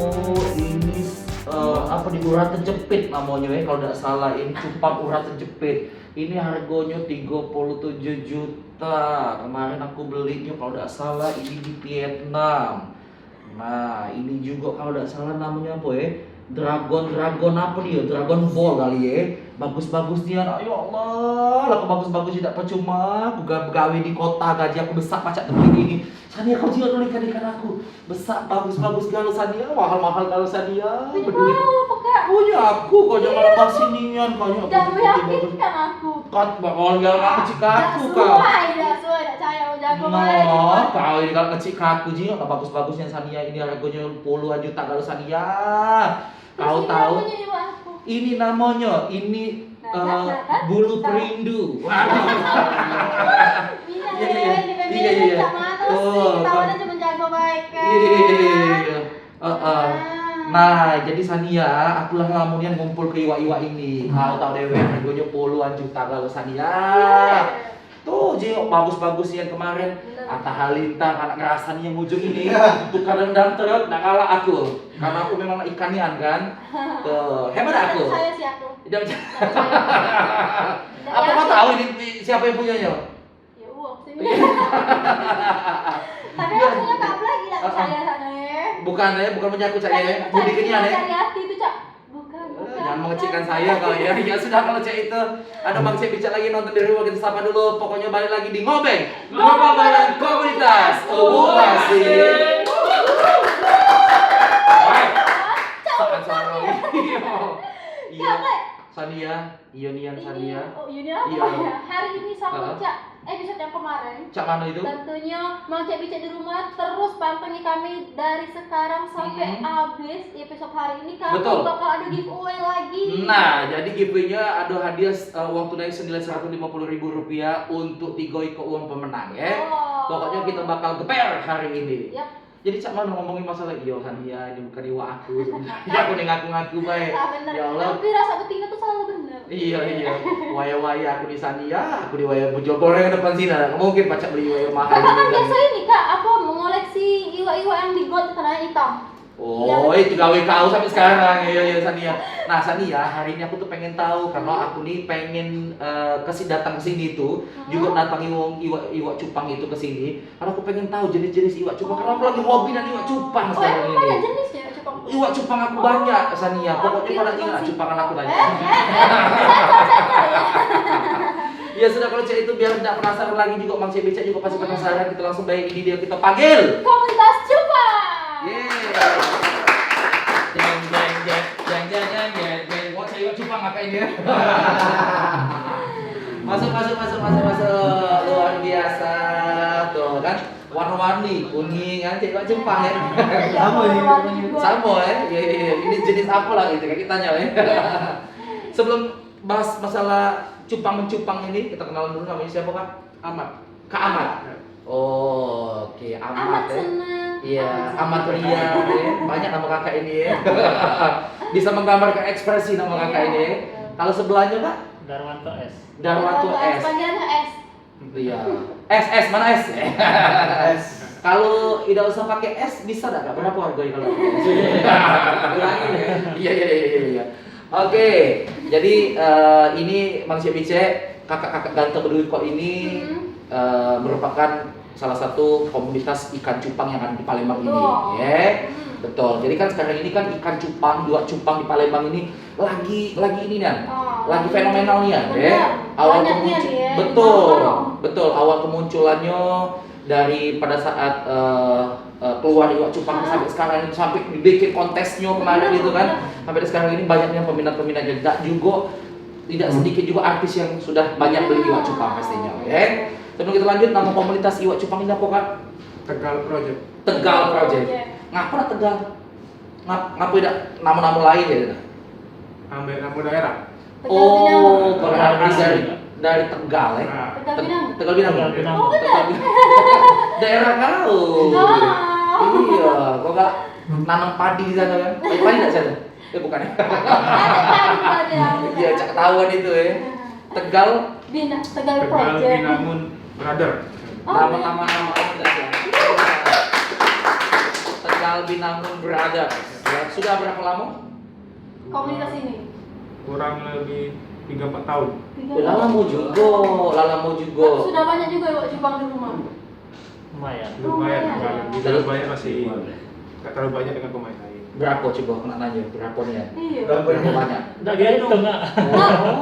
Oh, ini apa di urat terjepit namanya ya kalau tidak salah, ini cupang urat terjepit. Ini harganya 37 juta. Kemarin aku belinya kalau tidak salah ini di Vietnam. Nah, ini juga kalau tidak salah namanya apa ya? Dragon apa dia? Dragon Ball kali ya. Bagus-bagus dia. Ya Allah, lah bagus-bagus tidak percuma. Aku gawe di kota, gaji aku besar pacak temen ini. Sania kau jual dulu ikan aku. Besar bagus-bagus galau Sania, mahal-mahal galau Sania. Punya kau apa kak? Punya aku, kau jangan lepas sinian kau nya. Jangan meyakinkan aku. Kau bakal nggak ngecik aku kau. Dah sesuai, dah caya jago baik. Nah, kau ini kalau ngecik aku ji, nggak bagus-bagusnya Sania ini harganya puluhan juta galau Sania. Kau tahu? Ini namanya, ini bulu perindu. Iya. Tawannya cuma jago baik kan. Iya. Nah, jadi Sania, akulah ngamunin ngumpul ke iwa-iwa ini. Kau tahu dewe, harganya puluhan juta kalau Sania. Tuh, Jio, bagus-bagus yang kemarin. Atta Halilintar, anak ngerasan yang ujung ini. Bukan rendang terus, nak kalah aku. Karena aku memang ikanian kan. Tuh, hebat aku. Saya sih aku. Apa kau tahu ini siapa yang punyanya? Ya uang sih. Tapi maksudnya kabel lagi lah saya sana ya. Bukan punya aku Cak ya. Budi kenian ya. Cari hati itu Cak. Bukan. Jangan mengecilkan saya kau ya. Ya sudah kalau Cak itu ada Bang Cek bicara lagi nonton dari rumah, kita sapa dulu. Pokoknya balik lagi di Ngobeng. Ngobeng bareng komunitas. Oh, asik. Iya. Sania, Ionian Sania. Oh, ini apa Iya. ya? Hari ini sama Cak. Episode yang kemarin. Cak mana itu? Tentunya Mang Cek Bicek di rumah terus pantengin kami dari sekarang sampai habis episode hari ini karena Betul. bakal ada giveaway lagi. Nah, jadi giveaway-nya ada hadiah uang tunai senilai Rp150.000 untuk tigoi ke uang pemenang ya. Oh. Pokoknya kita bakal geber hari ini. Yap. Jadi Cak mana ngomongin masalah iyo Sania, ini bukan iwa aku sebenarnya. Aku nih ngaku-ngaku baik. Nah, bener. Ya Allah. Tapi rasa betina tuh selalu bener. Iya. Waya-waya aku di Sania, aku di waya Bojo goreng depan sini. Nah, mungkin pacak beli waya mahal. Kakak biasa ini Kak, apa mengoleksi iwa-iwa yang di got warna hitam. Oh, itu gawe kau sampai sekarang. Iya Sania. Nah, Sania, hari ini aku tuh pengen tahu karena aku nih pengen datang ke sini tuh juga datangi wong iwa cupang itu ke sini. Karena aku pengen tahu jenis-jenis iwa cupang karena aku lagi hobi dan iwa cupang sekarang ini. Banyak jenisnya cupang. Iwa cupang aku banyak, Sania. Pokoknya pada ingat cupangan aku banyak. Ya sudah kalau Cek itu biar tidak penasaran lagi juga Mang Cek Becek juga pasti penasaran, kita langsung baik ini dia kita panggil. Komunitas cupang. Jeng. Wah, saya cupang apa ini ya? Masuk. Luar biasa. Tuh kan warna-warni, kuning kan cek cupang ya. Sama ya. Iya. Ini jenis apa lah gitu kan kita tanya ya. Sebelum bahas masalah cupang-mencupang ini, kita kenalan dulu namanya siapa Kak? Kak Ahmad. Oh, oke, Ahmad ya. Iya, Ahmad Ria ya. Banyak nama kakak ini ya. Bisa menggambarkan ekspresi nama kakak ini ya. Kalau sebelahnya Kak? Darwanto S. S. Panggilannya S. Iya. S mana S? S. Kalau tidak usah pakai S bisa enggak? Berapa harganya kalau? Bilangin ya. Iya. Oke. Jadi ini Mang Cek Bicek, kakak-kakak ganteng berdua kok ini merupakan salah satu komunitas ikan cupang yang ada di Palembang ini, ya. Betul. Jadi kan sekarang ini kan ikan cupang, iwa cupang di Palembang ini lagi ini nih, lagi fenomenal nih ya. Awal betul. Awal kemunculannya dari pada saat keluar iwa cupang sampai sekarang ini, sampai dibikin kontesnya kemarin gitu kan. Sampai sekarang ini banyaknya peminat-peminat juga tidak sedikit juga artis yang sudah banyak beli iwa cupang pastinya, ya. Sebelum kita lanjut, nama komunitas iwa cupang ini apa Kak? Tegal Project. Ngapa Tegal? Ngapa tidak nama-nama lain ya? Ambil nama daerah. Oh, berarti dari Tegal ya? Tegal Binang. Oh, benar. Daerah kau. Iya, kok gak nanam padi di sana kan? Padi enggak sana? Bukan ya? Iya, cak ketahuan itu ya. Tegal Project. Binamun Brother. Nama apa enggak ya? Tegal Tegal Binangun Brothers. Ya, sudah berapa lama? Komunitas ini. Kurang lebih 3-4 tahun. Lama juga, lama juga. Tapi sudah banyak juga iwak cupang di rumah. Lumayan, Lumayan. lumayan. Di dalam banyak masih nggak terlalu banyak dengan pemain lain. Berapa coba kena nanya? Berapa nih ya? Iya. Berapa banyak? Enggak gitu enggak.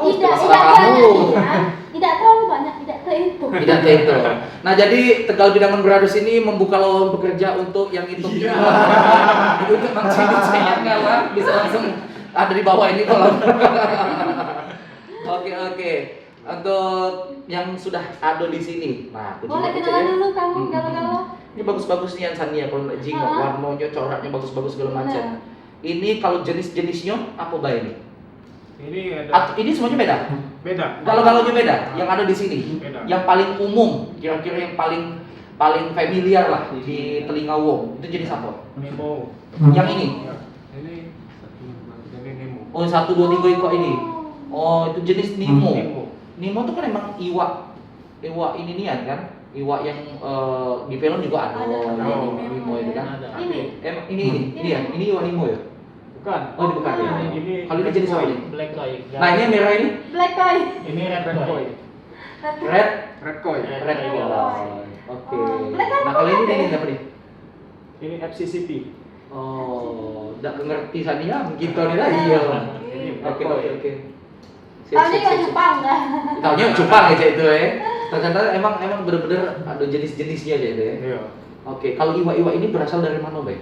Oh, Tidak masalah banyak kamu. ya. Tidak terlalu banyak, tidak terhitung. Tidak itu. Nah, jadi Tegal Binangun Brothers ini membuka lowongan pekerja untuk yang itu. Untuk mancing saya enggak lah, bisa langsung ada di bawah ini kolom. Oke. Untuk yang sudah ada di sini. Nah, aku Boleh juga kenalan ya. dulu kamu galau-galau. Ini bagus-bagus nih Ansania kalau jingok, warnanya, coraknya bagus-bagus segala macam. Benar. Ini kalau jenis-jenisnya apa bay ini? Ini Ini semuanya beda. beda. Galau-galaunya beda. Yang ada di sini. Beda. Yang paling umum, kira-kira yang paling familiar lah di telinga wong. Itu jenis apa? Nemo. Yang ini. Ya, ini Nemo. Oh, 1 2 3 kok ini. Oh, itu jenis Nemo. Nemo. Nemo itu kan emang iwak ini nian kan? Iwak yang di film juga ada. Ada. Nemo itu kan. Ada. Ini. Ini ya. Ini iwak Nemo ya. Bukan. Oh, ini bukan ya. Ini Kalau ini jenis apa ini? Black koi. Nah, ini yang merah ini Black koi. Ini red Red koi. koi. red Red koi. red koi. Oke. Black koi Nah, kalau ini apa? ini apa nih? Ini FCCP. Oh, tidak ngerti Sania, mungkin tahu nih lagi ya. Ini Oke. Sip, Tadi sip, iwak sip, sip. cupang dah. Taunya cupang aja itu ya. Ternyata emang bener-bener ada jenis-jenisnya aja itu ya. Iya. Oke, kalau iwa-iwa ini berasal dari mana, Bay?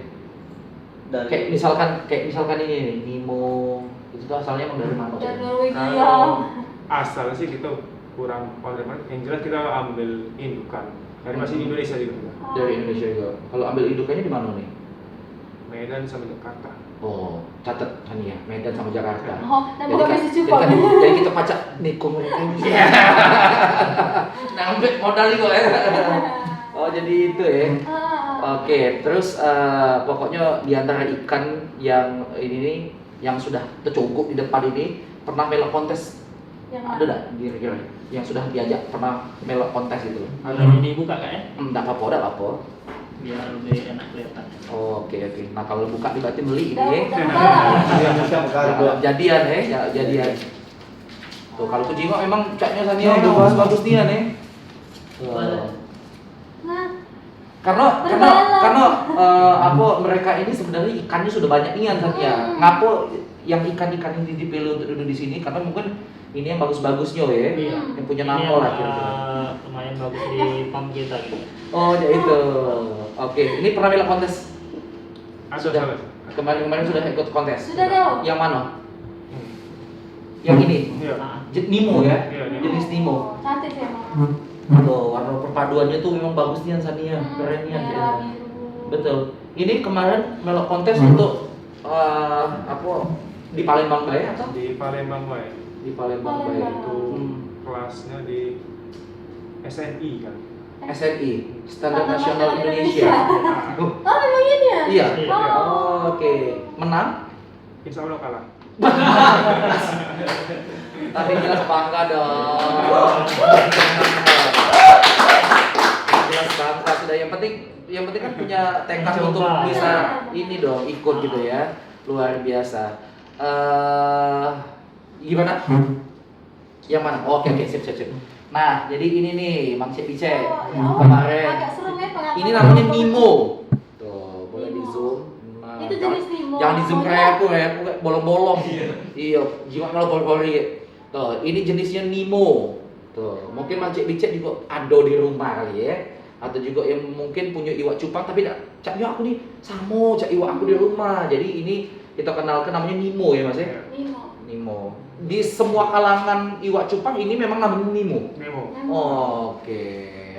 Kayak misalkan ini nih, Nemo, itu tuh asalnya emang dari mana? Dari Bay? Norwegia. Kalau asal sih kita kurang paham. Yang jelas kita ambil indukan dari masih Indonesia juga. Dari Indonesia juga. Kalau ambil indukannya di mana nih? Medan sama Jakarta. Oh, catat kan ya, Medan sama Jakarta. Oh, dan bukan bisnis cupang. Jadi kita pacak Niko mereka ini. Nah, ambil modal juga ya. Oh, jadi itu ya. Oke, terus pokoknya di antara ikan yang ini nih yang sudah tercukup di depan ini pernah melok kontes, Yang ada nggak kira-kira yang sudah diajak pernah melok kontes itu? Ada ini buka kak ya? Nggak apa-apa. Biar lebih enak kelihatan. Oke. Nah, kalau buka berarti beli ini Udah, ya. udah. Jadian ya, jadian. Tuh, kalau kujingok memang catnya Sania itu bagus-bagus dia nih. Nah, Karena apa mereka ini sebenarnya ikannya sudah banyak nian Sania. Ngapo yang ikan-ikan ini dipilih untuk duduk di sini karena mungkin ini yang bagus-bagusnya ya. Iya. Yang punya Ini nama yang, lah kira-kira. lumayan bagus di farm kita gitu. Oh, ya itu. Oke, ini pernah melok kontes? Ada Sudah. salah. Kemarin sudah ikut kontes. Sudah dong. Yang mana? Yang ini. Iya. Nah, Nemo ya? Iya, Nemo. Jenis Nemo. Cantik sih emang. Tuh, warna perpaduannya tuh memang bagus nih Sania, keren nih Merah, ya. biru. Betul. Ini kemarin melok kontes untuk apa di Palembang Bay atau? Di Palembang Bay. Di Palembang Bay Palembang. itu Kelasnya di SNI kan. SNI, Standar Standar Nasional Nasional Indonesia. Oh, Oh, memang ini ya? iya. Iya. Oh, oke. Menang? Insya Allah kalah. Tapi jelas bangga dong. Jelas bangga sudah. Yang penting kan punya tekad Coba. untuk bisa ini dong ikut gitu ya. Luar biasa. Gimana? Yang mana? Oke, sip. Nah, jadi ini nih, Mang Cek Bice. Oh, Kemarin. agak serem ya pengamatan. Ini namanya Nemo. Tuh, boleh di zoom. Nah, Itu jenis Nemo. jangan di zoom kayak aku ya, aku kayak bolong-bolong. Iya, jiwa kalau bolong-bolong. Tuh, ini jenisnya Nemo. Tuh, mungkin Mang Cek Bice juga ada di rumah kali ya. Atau juga yang mungkin punya iwak cupang tapi caknya aku nih sama cak iwak aku di rumah. Jadi ini kita kenalkan namanya Nemo ya Mas ya. Nemo. Di semua kalangan iwak cupang ini memang namanya Nemo. Nemo. Oke,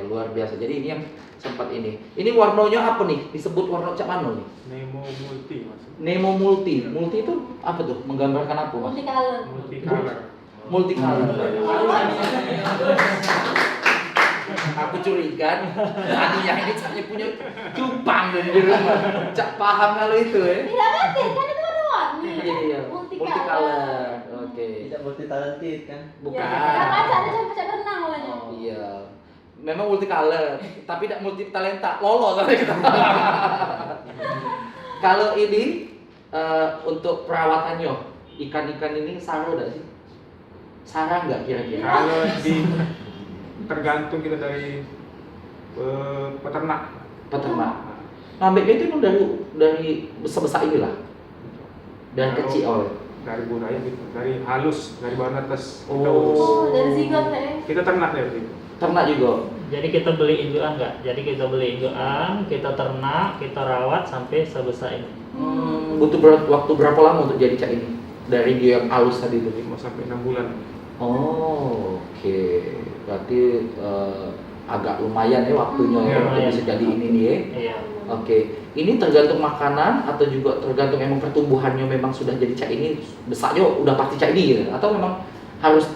luar biasa. Jadi ini yang sempat ini. Ini warnanya apa nih? Disebut warna cak mana nih? Nemo multi maksudnya. Nemo multi. Multi itu apa tuh? Menggambarkan apa, Mas? Multicolor. Multicolor. Multicolor. Aku curiga tadi yang ini caknya punya cupang dari di rumah. Cak paham kalau itu ya. Tidak ngerti, kan itu warna-warni. Iya. Multicolor. Oke. Tidak multi talented kan? Bukan. Karena ada bisa berenang olehnya. Oh iya. Memang multicolor, tapi tidak multi talenta. Lolo tapi kita. Kalau ini untuk perawatannya, ikan-ikan ini sarang nggak sih? Sarang nggak kira-kira? Kalau tergantung kita dari peternak. Peternak. Ngambeknya itu emang dari besar-besar inilah. Dari Kalau kecil oleh. Dari budaya gitu, dari halus, dari bahan atas kita Oh. urus. Oh, dari zigot ya. Kita ternak dari situ. Ternak juga. Jadi kita beli indukan nggak? Jadi kita beli indukan, kita ternak, kita rawat sampai sebesar ini. Butuh waktu berapa lama untuk jadi cak ini? Dari dia yang halus tadi itu. 5 sampai 6 bulan. Oh, oke. Berarti agak lumayan ya waktunya ya untuk Lumayan. bisa jadi ini nih ya. Iya. Oke. Ini tergantung makanan atau juga tergantung emang pertumbuhannya memang sudah jadi cak ini besarnya udah pasti cak ini gitu. Atau memang harus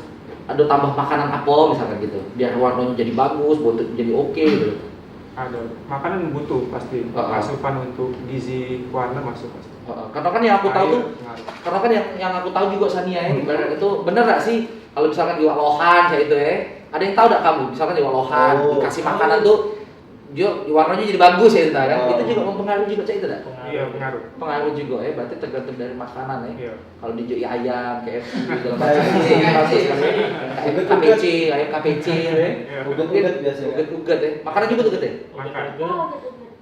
ada tambah makanan apa misalkan gitu biar warnanya jadi bagus, buat jadi oke gitu. Ada makanan butuh pasti, asupan untuk gizi warna masuk pasti. Karena kan yang aku tahu tuh, Air pengaruh. karena kan yang aku tahu juga Sania ya, ibarat itu bener gak sih kalau misalkan di Lohan kayak itu ya, ada yang tahu gak kamu misalkan di Lohan dikasih makanan tuh dia warnanya jadi bagus ya kan, itu juga mempengaruhi juga cak itu gak? Iya, pengaruh. Pengaruh juga ya, berarti tergantung dari makanan ya. Iya. Kalau di joi ayam, KFC, segala macam ini bagus kan ya. KPC, ayam KPC ya. Uget-uget biasa ya. Uget ya. Makanan juga uget ya. Makan. Oh,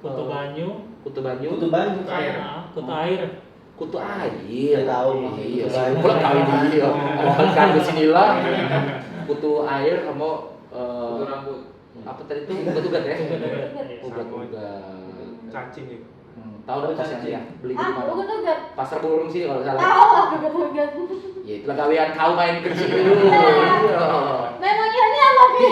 Kutu banyu, Kutu banyu, Kutu banyu. Air. kutu air. kutu air. Saya tahu, Iya, kutu air. pulang tahu dia. Kan di sinilah. Kutu air sama rambut. apa tadi itu ugat-ugat ya? Iya. Ugat-ugat. Cacing itu. Tahu dong pasarnya ya? Beli di mana? ugat-ugat. Pasar burung sini kalau nggak salah. Tahu ugat-ugat. Ya itulah gawean kau main kecil dulu. Iya. Memangnya ini apa sih?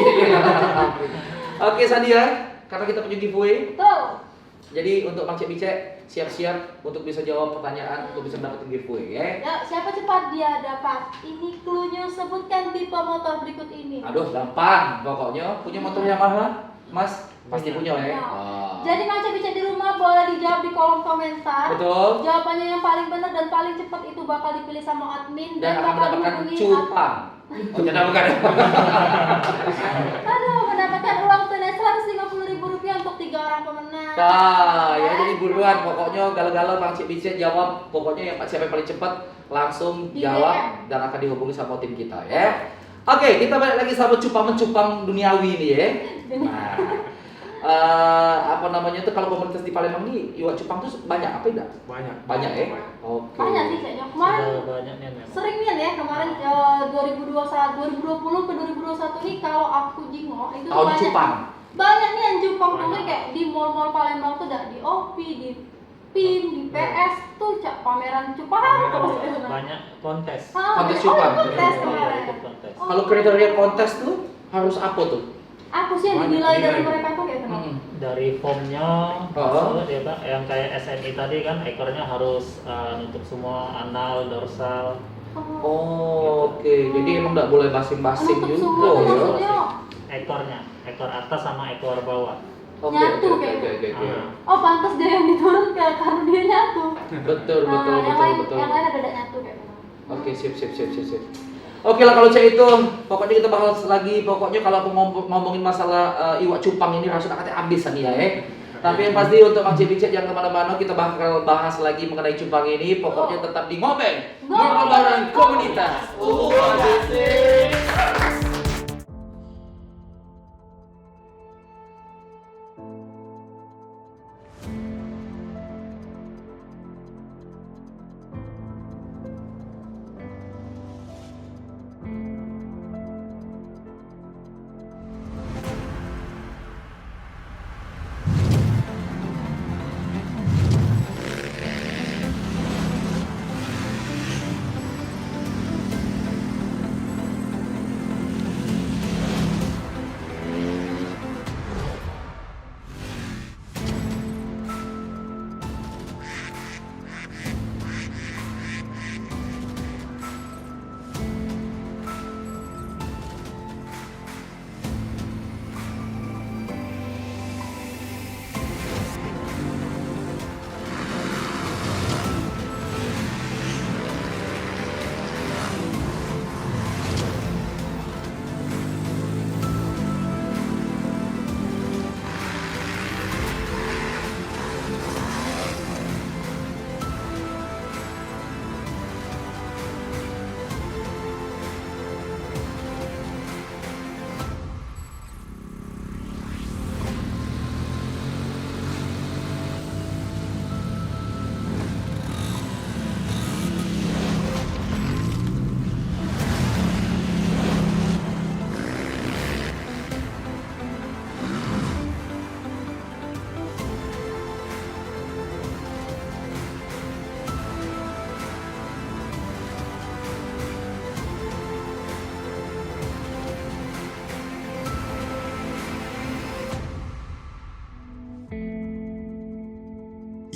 Oke Sadia, karena kita punya giveaway, Tuh. jadi untuk Mang Cek Bicek siap-siap untuk bisa jawab pertanyaan untuk bisa mendapatkan giveaway ya. Ya, siapa cepat dia dapat. Ini cluenya sebutkan tipe motor berikut ini. Aduh gampang, pokoknya punya motor Yamaha, Mas pasti punya ya. Ya. Ah. Jadi Manca Bica di rumah boleh dijawab di kolom komentar. Betul. Jawabannya yang paling benar dan paling cepat itu bakal dipilih sama admin Dan akan bakal mendapatkan dihubungi cupang. Oh jangan bukan. Aduh, mendapatkan uang tunai Rp150.000 untuk 3 orang pemenang. Nah, ya jadi buruan pokoknya galau-galau Mang Cek Bicek jawab, pokoknya yang siapa yang paling cepat langsung Di jawab DM. dan akan dihubungi sama tim kita ya. Oke, kita balik lagi sama cupang-mencupang duniawi ini ya. Nah, apa namanya itu kalau komunitas di Palembang ini iwak cupang tuh banyak apa tidak? Banyak. Banyak ya. Oke. Banyak sih kayaknya. Kemarin Sudah banyak nih memang. sering nih ya kemarin 2020 ke 2021 nih kalau aku jingok itu Tahun banyak. cupang. Banyak nih yang cupang tuh Banyak. kayak di mall-mall Palembang tuh ada di OP, di PIM, di PS tuh cak pameran cupang terus. Banyak kontes. Kontes cupang. Kontes Iya, kemarin. ikut kontes. Oh. Kalau kriteria kontes tuh harus apa tuh? Aku sih yang Banyak dinilai dari nilai. mereka tuh kayak kenapa? Dari formnya, Oh. ya Pak, yang kayak SNI tadi kan ekornya harus nutup semua anal, dorsal. Oh, oke. Jadi emang nggak boleh basing-basing Nutup juga semua tuh ya. maksudnya. Ekornya, ekor atas sama ekor bawah. Oke, Nyatu oke, kayak oke, oke, oke. Ah. Oh pantas dia yang diturunkan karena dia nyatu. Betul, betul, yang betul, lain, betul. Yang lain ada nyatu kayak gitu. Oke, sip. Oke lah kalau cek itu, pokoknya kita bahas lagi. Pokoknya kalau aku ngomongin masalah iwak cupang ini rasanya katanya habis nih ya. Tapi yang pasti untuk Mang Cek Bicek jangan kemana-mana, kita bakal bahas lagi mengenai cupang ini. Pokoknya tetap di Ngobeng, ngobrol bareng komunitas.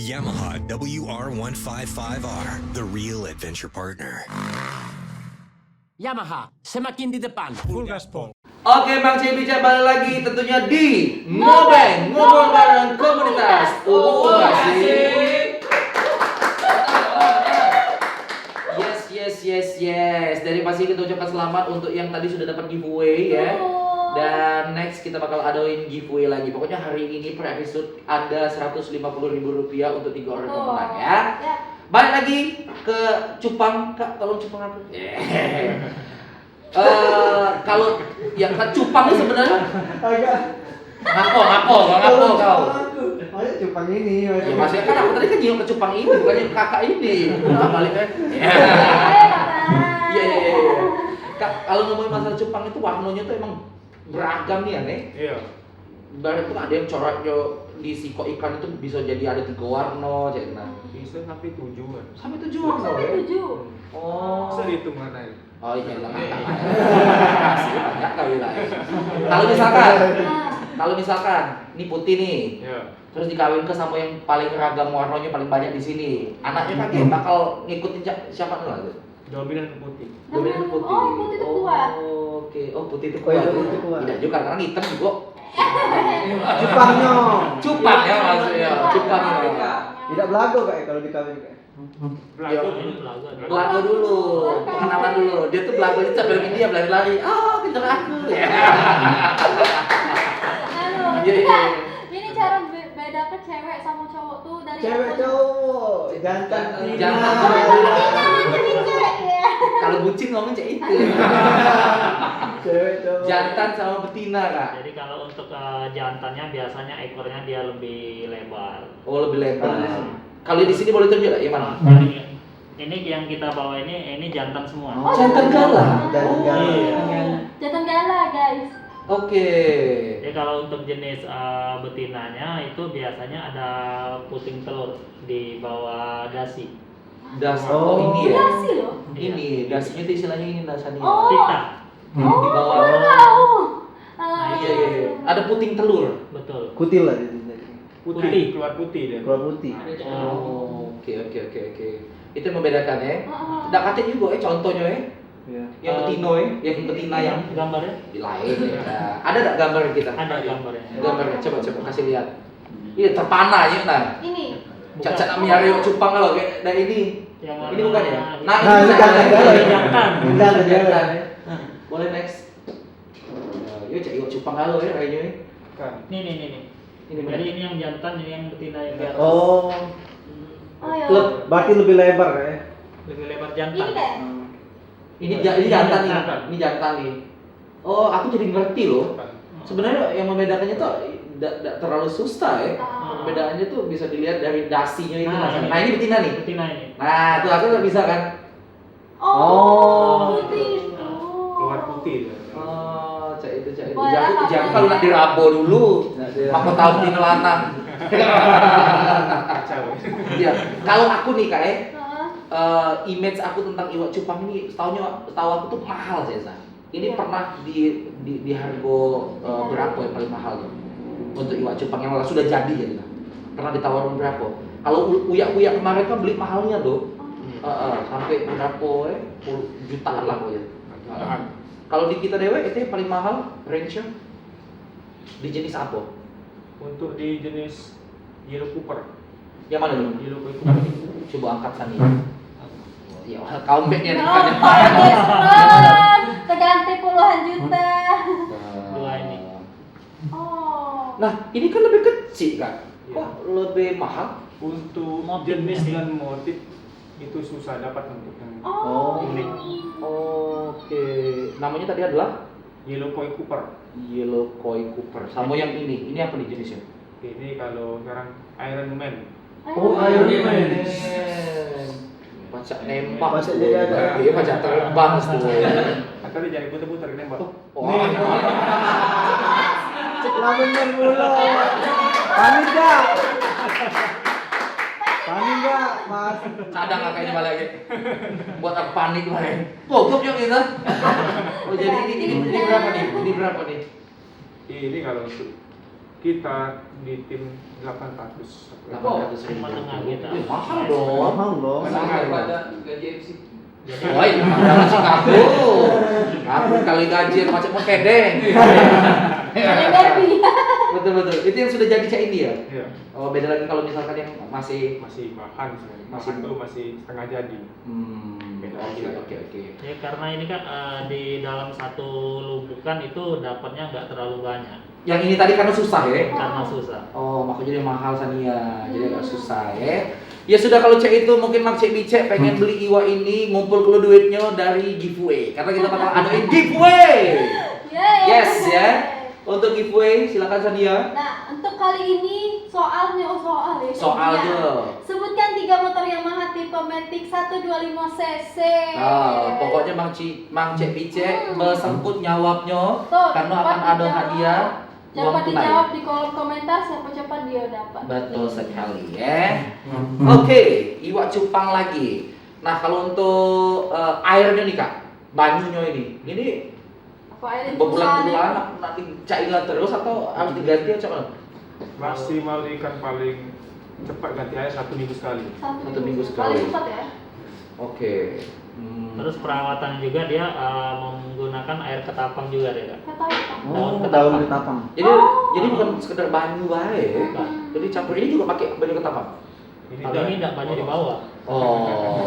Yamaha WR155R, the real adventure partner. Yamaha, semakin di depan. Full gaspol. Oke, Bang Cebi balik lagi tentunya di Ngobeng, ngobrol bareng komunitas. Asik. Yes. Dari pasti kita ucapkan selamat untuk yang tadi sudah dapat giveaway ya. Dan next kita bakal adain giveaway lagi. Pokoknya hari ini per episode ada Rp150.000 untuk 3 orang pemenang ya. Balik lagi ke Cupang, Kak, tolong cupang aku. Kalau yang cupang ini sebenarnya ngapo kau. Oh, cupang ini. Ya maksudnya kan aku tadi kan nyium ke cupang ini, bukannya kakak ini. Balik kan. Iya. Kak, kalau ngomongin masalah cupang itu warnanya tuh emang beragam nih ya, Nek. Iya. Ibarat tuh ada yang coraknya di siko ikan itu bisa jadi ada 3 warna, jadi nah. Bisa sampai 7-an. Sampai 7 warna ya. Oh. Bisa dihitung mana ini? Oh iya lah. Masih banyak kali lah. Kalau misalkan ini putih nih. Iya. Terus dikawin ke sama yang paling ragam warnanya paling banyak di sini. Anaknya kakek bakal ngikutin siapa dulu lagi? Dominan ke putih. Dominan putih. Oh, putih itu kuat. Oke. Oh, putih itu Oh, iya, kuat. putih kuat. Tidak juga karena hitam juga. Cupangnya. Cupang ya maksudnya. Cupang ya. Tidak belago kayak kalau dikawin kayak. Belagu. Ini belaga. Belagu dulu, pengenalan dulu. Dia tuh belagu itu sambil dia lari-lari. Oh, kejar aku ya. Iya. Ini cara beda ke cewek sama cowok tuh dari Cewek cowok, jantan Jantan. ya. Kalau bucin ngomong cek itu. Cewek cowok. Jantan sama betina, Kak. Jadi kalau untuk jantannya biasanya ekornya dia lebih lebar. Oh, lebih lebar. Kalau di sini boleh tunjuk enggak? Yang mana? Ini yang kita bawa ini jantan semua. Oh, Jantan gala. Jantan gala. Iya. Jantan gala, guys. Oke. Jadi kalau untuk jenis betinanya itu biasanya ada puting telur di bawah dasi. Das. Oh. Oh, ini ya. Dasi loh. Ini dasinya itu istilahnya ini dasarnya. Oh. Pita. Di bawah. Tahu. Iya. Ada puting telur. Betul. Kutil lah jadi. Putih. Keluar putih dia. Keluar putih. Oh, oke. Itu yang membedakan ya. Nggak katik juga ya contohnya ya. Iya. Yang betina ya, yang betina yang gambarnya lain ya. Ada nggak gambar kita? ada gambarnya. Gambarnya coba kasih lihat. Iya terpana ya nah. Ini. Cacat namanya Rio Cupang kalau kayak dari ini. Yang warna- Ini bukan ya? Nah, ini jantan gala. Jantan. Jantan gala. Boleh next. Yuk cek yuk Cupang kalau ya kayaknya. Kan. Nih. Ini mana? Jadi ini yang jantan, ini yang betina yang di atas. Oh, Oh ya. berarti lebih lebar ya. Lebih lebar Ini jantan. kayak. Ini jantan nih. Ini jantan nih. Oh, aku jadi ngerti loh. Sebenarnya yang membedakannya tuh tidak terlalu susah ya. Perbedaannya tuh bisa dilihat dari dasinya itu. Nah, ini betina nih. Betina ini. Nah, tuh aku udah bisa kan. Oh, putih itu. Keluar putih dia. Oh, cak itu. Boleh, Jangan Kak. kalau nak dirabo dulu. Aku tahu betina lanang. Kacau. Iya. Kalau aku nih Kak Heeh. image aku tentang iwak cupang ini setahu aku tuh mahal Cesa. Ini Iya. pernah di harga berapa yang paling mahal tuh? Untuk iwak cupang yang sudah jadi ya kita. Pernah ditawarin berapa? Kalau uyak kemarin kan beli mahalnya tuh. Sampai berapa ya? Puluh jutaan lah pokoknya. Jutaan. Kalau di kita dewe itu yang paling mahal range-nya di jenis apa? Untuk di jenis Yellow Cooper. Yang mana tuh? Yellow Cooper. Coba angkat Sani. Ya, kaum beknya nih. Keganti puluhan juta. Dua ini. Oh. Nah, ini kan lebih kecil kan? Kok lebih mahal? Untuk Motif jenis ini. dan motif itu susah dapat untuk yang Oh. unik. Oke. Namanya tadi adalah Yellow Koi Cooper. Yellow Koi Cooper. Sama yang ini. Ini apa nih jenisnya? Ini kalau sekarang Iron Man. Oh, Iron Iron Man. Man. Pacak nembak. Pacak jadi ada. Iya, pacak terbang tuh. Atau dia jadi putar-putar ini Mbak. Wah. Lamunnya mulu. Panik gak? Panik gak, Mas? Cadang lah kayaknya balik lagi. Buat aku panik kemarin. Pokok yang itu. Oh, jadi ini berapa nih? Ini berapa nih? Ini kalau untuk kita di tim 800. 800 ribu. Menengah kita. Mahal dong. Mahal dong. Daripada gaji MC. Woi, jangan sih aku kali gaji macam mau kedeng. Ada derby. Betul. Itu yang sudah jadi cak ini ya? Iya. Oh, beda lagi kalau misalkan yang masih Masih bahan sebenarnya. Masih- Bahan tuh masih setengah jadi. Oke. Ya karena ini kan di dalam satu lubukan itu dapatnya nggak terlalu banyak Yang ini tadi karena susah ya? karena susah. Oh, makanya jadi mahal Sania. Jadi agak susah ya. Ya sudah kalau cek itu mungkin Mang Cek Bicek pengen beli iwa ini ngumpul dulu duitnya dari giveaway. Karena kita bakal adain giveaway. Yeay. Yes ya. Untuk giveaway silakan Sania. Nah, untuk kali ini soalnya soal ya. Soalnya. Ya. Sebutkan 3 motor Yamaha tipe Matic 125 cc. Nah, pokoknya Mang Cek Bicek bersangkut nyawabnya Tuh, karena cepat akan ada dijawab. hadiah uang Cepat tunai. dijawab di kolom komentar, siapa cepat dia dapat. Betul sekali ya. Oke, iwak cupang lagi. Nah, kalau untuk airnya nih Kak, banyunya ini Apa air berbulan-bulan nanti cairan terus atau harus diganti atau apa? Maksimal ikan paling cepat ganti air 1 minggu sekali. Satu minggu sekali. Paling cepat ya. Oke. Terus perawatan juga dia menggunakan air ketapang juga deh Kak. Kata apa? Oh, daun ketapang. Jadi bukan sekedar banyu bae. Bukan. Jadi campur ini juga pakai banyu ketapang. Kalau ini tidak banyak di bawah. Oh.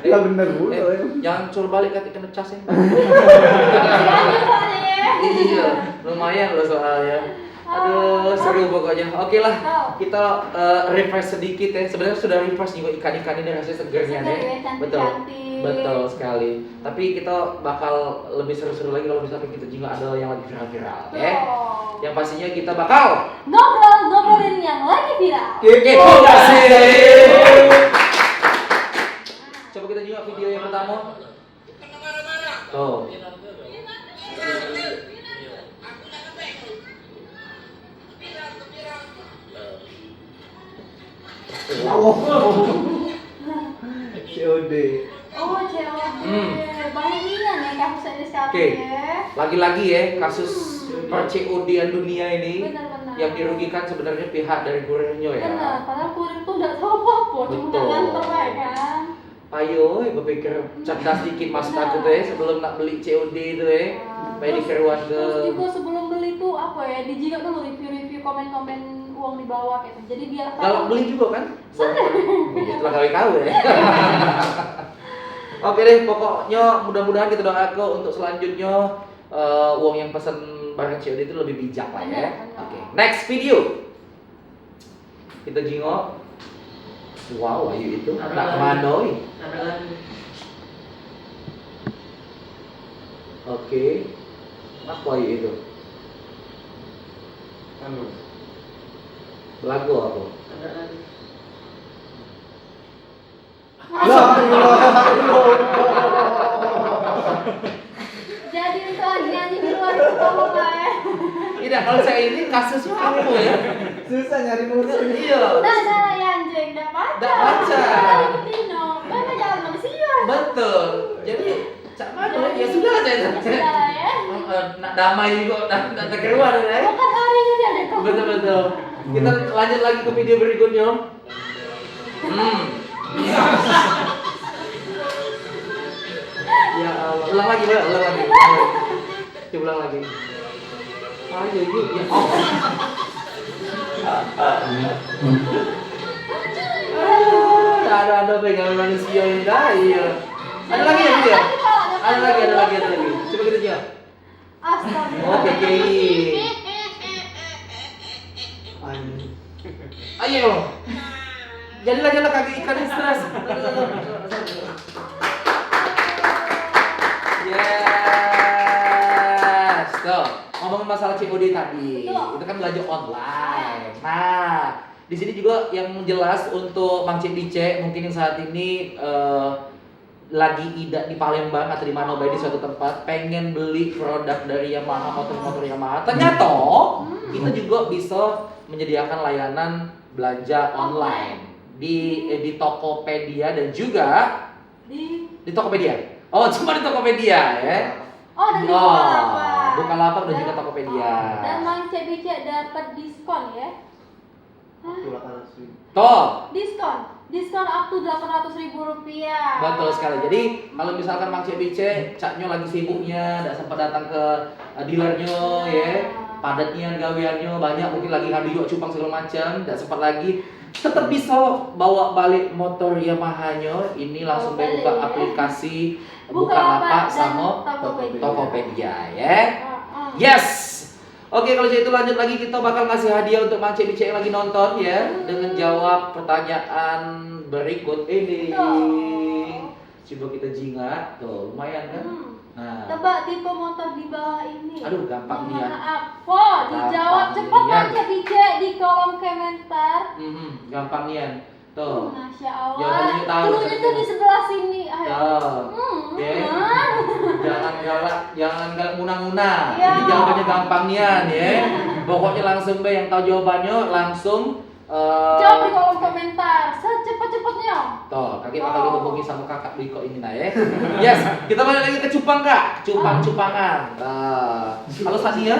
Ya bener pula. Jangan cur balik kata kena cas ya. Lanjut soalnya ya. Iya, lumayan loh soalnya. Aduh, seru pokoknya. Oke lah, kita refresh sedikit ya. Sebenarnya sudah refresh juga ikan-ikan ini rasanya segernya Seger nih. ya, cantik-cantik. Betul, betul sekali. Tapi kita bakal lebih seru-seru lagi kalau misalkan kita juga ada yang lagi viral-viral, ya. Yang pastinya kita bakal Ngobrolin yang lagi viral. Terima kasih. Coba kita juga video yang pertama. Oh. COD. Oh, COD. Banyak ini nih kasusnya sekarang Oke. ya. Lagi-lagi ya kasus per-COD-an dunia ini Benar-benar. yang dirugikan sebenarnya pihak dari kurirnya ya. Benar, padahal kurir tuh udah tahu apa-apa, cuma Betul. nganter ya kan. Ayo, berpikir cerdas dikit mas aku tuh ya sebelum nak beli COD itu ya. Supaya dikeruan ke. Terus juga sebelum beli tuh apa ya, dijingat dulu review-review komen-komen uang di bawah gitu. Jadi biar Kalau beli juga kan? Iya, telah kawin ya. Oke deh, pokoknya mudah-mudahan kita doakan untuk selanjutnya uang yang pesan barang COD itu lebih bijak lah ya. Benar. Oke, next video. Kita jingok. Wow, ayu itu tak kemana oi? Oke. Apa ayu itu? Anu, Belagu aku. jadi itu lagi nyanyi di luar itu apa ya? Tidak, kalau saya ini kasusnya apa ya? Susah nyari musuh. Iya. Nah, salah ya anjing, nggak baca. Nggak baca. Kita ikutin dong. Mana jalan manusia? Betul. Jadi cak mana ya sudah aja. Salah ya. Nak damai juga, nak keruan ya. Bukan hari ini ada kok. Betul. Kita lanjut lagi ke video berikutnya. Ya Allah. Ulang lagi, Mbak. Ulang lagi. Coba ulang lagi. Ayo, yuk. Ya Allah. Ada pegangan manusia ini dah. Iya. Ada lagi ya video? Ada lagi. Coba kita jawab. Astaga. Oke, Kei. Ayo. Jadilah kaki ikan yang stres. Yes. Tuh, ngomongin masalah COD tadi. Betul. Itu kan belanja online. Nah, di sini juga yang jelas untuk Mang Cik Bice mungkin yang saat ini lagi ida di Palembang atau di mana baik di suatu tempat pengen beli produk dari Yamaha, motor-motor Yamaha. Ternyata kita juga bisa menyediakan layanan belanja online di Tokopedia dan juga Di di Tokopedia. Oh, cuma di Tokopedia ya. Oh, dan di Bukalapak. Bukalapak dan juga Tokopedia. Dan Mang Cebice dapat diskon ya. Toh, Diskon up to Rp800.000. betul sekali. Jadi kalau misalkan Mang Cebice, caknya lagi sibuknya, tidak sempat datang ke dealernya, ya, padatnya, gaweannya banyak, mungkin lagi ngadu juga cupang segala macam, tidak sempat lagi, tetap bisa bawa balik motor Yamaha-nya. Ini langsung Bawa buka balik, ya. aplikasi Bukalapak Bukalapak dan sama Tokopedia. Tokopedia, ya. Heeh. Yes. Oke, kalau itu lanjut lagi, kita bakal ngasih hadiah untuk Mang Cebice yang lagi nonton ya, dengan jawab pertanyaan berikut ini. Tuh. Coba kita jingat, tuh lumayan kan? Nah, Tebak tipe motor di bawah ini. aduh gampang nih ya. Mohon apa? Dijawab Gampang cepat nih, Mang Yan. Cebice di kolom komentar. Gampang nih Yan. Tuh. Masya Allah. Jawabannya tahu, Cluenya tuh saya di sebelah sini. Ayo. Tuh. Oke. Jangan galak, nguna-nguna. Iya. Ini jawabannya gampang nih Yan ya. Pokoknya langsung yang tahu jawabannya langsung Jawab di kolom komentar secepat-cepatnya. Tuh, kakek bakal dihubungi sama kakak Biko ini nah ya. Yes, kita balik lagi ke cupang kak, cupang-cupangan. Kalau Sania,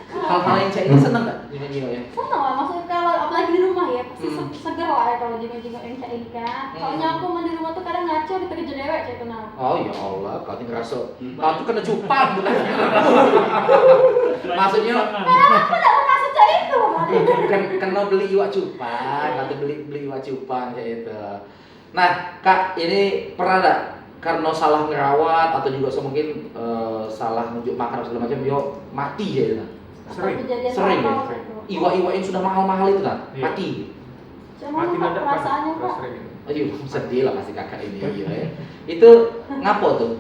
hal-hal yang cak ini seneng gak? Jingo-jingo ya? Seneng lah, maksudnya kalau apalagi di rumah ya pasti seger lah ya kalau jenguk-jenguk yang kayak ini kan. Soalnya aku main di rumah tuh kadang ngaco ditekejo dewek kayak kenal. Oh ya Allah, kau ini ngerasa, kau tuh kena cupang bukan? Maksudnya, Karena aku tidak merasa kayak itu. kena beli iwak cupang atau beli iwak cupang kayak itu. Nah, kak ini pernah gak karena salah ngerawat atau juga mungkin salah nunjuk makan atau segala macam, yo mati ya itu. Sering ya. Iwak-iwak yang sudah mahal-mahal itu kan, Iya. mati. Cuma Mati lupa mendadak perasaannya kan? Pak. Sering ya. Aduh, sedih lah pasti kakak ini ya. Itu ngapo tuh?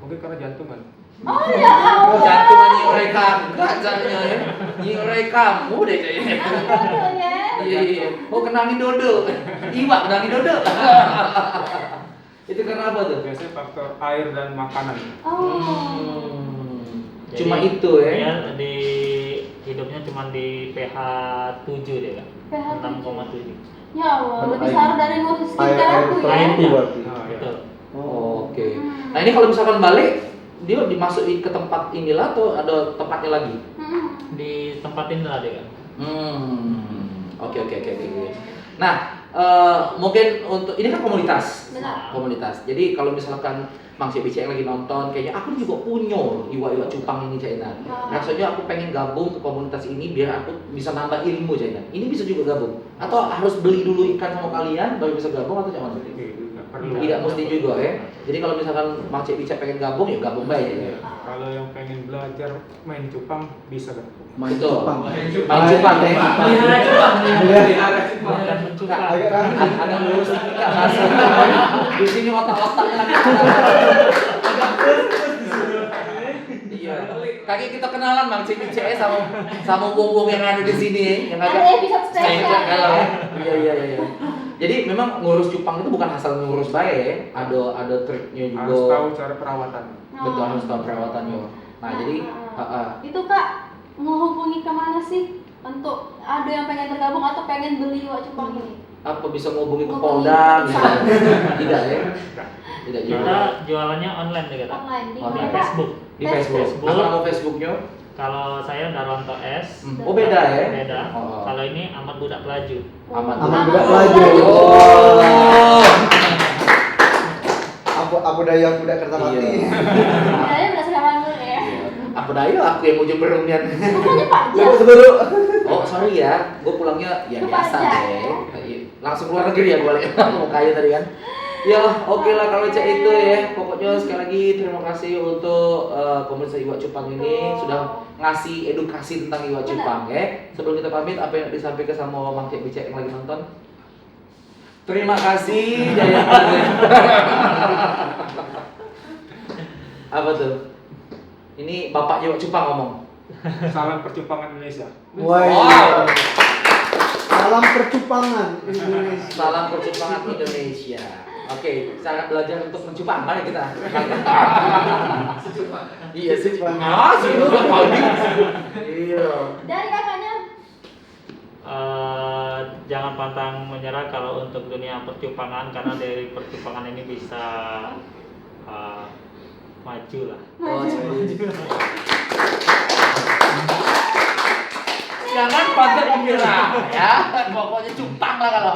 Mungkin karena jantungan. Oh ya Allah. Jantungan nyiurai kamu, katanya ya. Nyiurai kamu deh kayaknya. Betul ya. Iya. Oh, kena angin dodo. Iwak kena angin dodo. Itu karena apa tuh? Biasanya faktor air dan makanan. Oh. Cuma Jadi, itu ya. Dia di hidupnya cuma di pH 7 dia kan. pH 6,7. Ya Allah, lebih saru dari ngurus skincare aku ya. itu berarti. Nah, ya. Betul. Oh, oke. Nah, ini kalau misalkan balik dia dimasukin ke tempat inilah atau ada tempatnya lagi? Ditempatin lah dia kan. Oke. Nah, mungkin untuk ini kan komunitas. Benar. Komunitas. Jadi kalau misalkan Mang Cebice yang lagi nonton, kayaknya aku juga punya iwak-iwak cupang ini Cina. Rasanya aku pengen gabung ke komunitas ini biar aku bisa nambah ilmu Cina. Ini bisa juga gabung? Atau harus beli dulu ikan sama kalian baru bisa gabung atau gimana? Nggak perlu. Tidak mesti juga ya. Jadi kalau misalkan Mang Cebice pengen gabung ya gabung baik ya. Kalau yang pengen belajar main cupang bisa kan? Main Betul. cupang. Main cupang ya. Pelihara cupang. Pelihara cupang. Dan Kak, mencupang. agak lurus dikit Kak, Mas. Di sini otak-otaknya lagi. Iya. Kaki kita kenalan Mang Cebice sama wong-wong yang ada di sini yang agak Ada episode spesial. galau. Iya. Jadi memang ngurus cupang itu bukan asal ngurus baik ya. Ada triknya juga. Harus tahu cara perawatan. Betul, harus tahu perawatannya. Nah, jadi itu Kak menghubungi kemana sih untuk ada yang pengen bergabung atau pengen beli iwak cupang ini? apa bisa menghubungi ke Menghubungi Polda ke misalnya? Tidak ya? Tidak juga. Kita jualannya online deh kata. Online di Online. Di mana? Facebook. Di Facebook. Facebook. Apa nama Facebooknya? Kalau saya Darwanto S. Oh beda ya? Beda. Oh. Kalau ini Ahmad Budak Pelaju. Ahmad Ahmad Budak Budak Pelaju. Oh. Apa daya budak Kertamati. Iya. Kayaknya udah sekarang dulu ya. Apa daya aku yang mau jember nian. Pokoknya Pak Lalu Jas. sebelum Oh sorry ya, gue pulangnya ya Ke biasa Padang. deh. Langsung keluar negeri ya gue mau kaya tadi kan. Ya oke lah kalau cek itu ya. Pokoknya sekali lagi terima kasih untuk komunitas Iwak Cupang ini sudah ngasih edukasi tentang Iwak Cupang ya. Sebelum kita pamit, apa yang disampaikan sama Mang Cebice yang lagi nonton? Terima kasih Jaya. Apa tuh? Ini Bapak Iwak Cupang ngomong. Salam percumpangan Indonesia. Wow. Salam percupangan Indonesia. Salam percumpangan Indonesia. Oke, cara belajar untuk mencupang. Mari kita. Iya, secupang. Ah, secupang pagi. Iya. Dari kakaknya. Jangan pantang menyerah kalau untuk dunia percupangan karena dari percupangan ini bisa maju lah. Oh, Jangan pagar gembira ya. Pokoknya cupang lah kalau.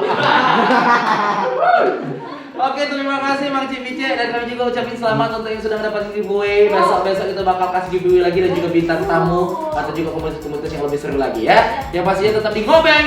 Oke, terima kasih Mang Cipice dan kami juga ucapin selamat untuk yang sudah mendapatkan giveaway. Besok-besok kita bakal kasih giveaway lagi dan juga bintang tamu atau juga komunitas-komunitas yang lebih seru lagi ya. Yang pastinya tetap di Ngobeng.